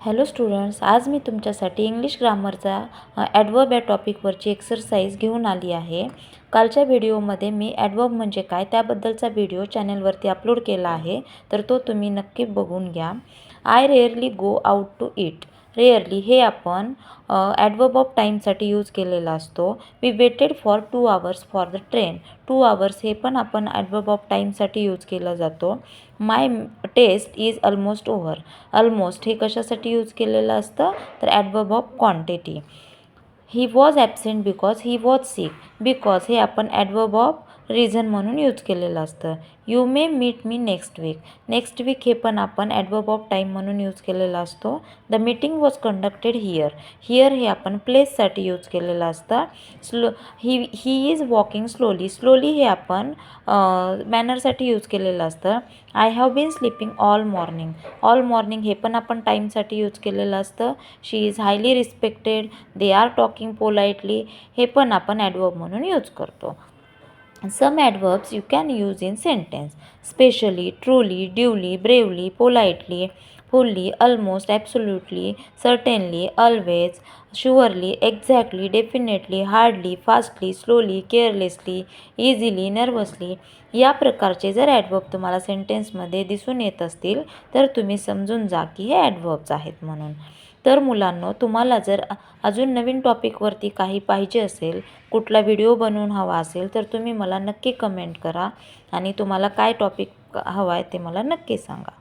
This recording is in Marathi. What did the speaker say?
हॅलो स्टुडंट्स, आज मी तुमच्यासाठी इंग्लिश ग्रामरचा ॲडवर्ब या टॉपिकवरची एक्सरसाइज घेऊन आली आहे. कालच्या व्हिडिओमध्ये मी ॲडवर्ब म्हणजे काय त्याबद्दलचा व्हिडिओ चॅनलवरती अपलोड केला आहे, तर तो तुम्ही नक्की बघून घ्या. I rarely go out to eat. Rarely हे आपण ॲडवर्ब ऑफ टाईमसाठी यूज केलेला असतो. We waited for 2 hours for the train. 2 hours हे पण आपण ॲडवर्ब ऑफ टाईमसाठी यूज केला जातो. My test is almost over. Almost हे कशासाठी यूज केलेलं असतं, तर adverb of quantity. He was absent because he was sick. Because हे आपण ॲडवर्ब ऑफ रिझन म्हणून यूज केलेलं असतं. You may meet me next week. Next week हे पण आपण ॲडवर्ब ऑफ टाईम म्हणून यूज केलेलं असतो. The meeting was conducted here. Here हे आपण प्लेससाठी यूज केलेलं असतं. He is walking slowly. Slowly हे आपण मॅनरसाठी यूज केलेलं असतं. I have been sleeping all morning. All morning हे पण आपण टाईमसाठी यूज केलेलं असतं. She is highly respected. They are talking politely हे पण आपण ॲडवर्ब म्हणून यूज करतो. Some adverbs you can use in sentence: specially, truly, duly, bravely, politely, fully, almost, absolutely, certainly, always, surely, exactly, definitely, hardly, fastly, slowly, carelessly, easily, nervously. या प्रकारचे जर ॲडवर्ब तुम्हाला सेंटेन्समध्ये दिसून येत असतील तर तुम्ही समजून जा की हे ॲडवर्ब्स आहेत म्हणून. तर मुलांनो, तुम्हाला जर अजून नवीन टॉपिकवरती काही पाहिजे असेल, कुठला व्हिडिओ बनवून हवा असेल, तर तुम्ही मला नक्की कमेंट करा आणि तुम्हाला काय टॉपिक हवा आहे ते मला नक्की सांगा.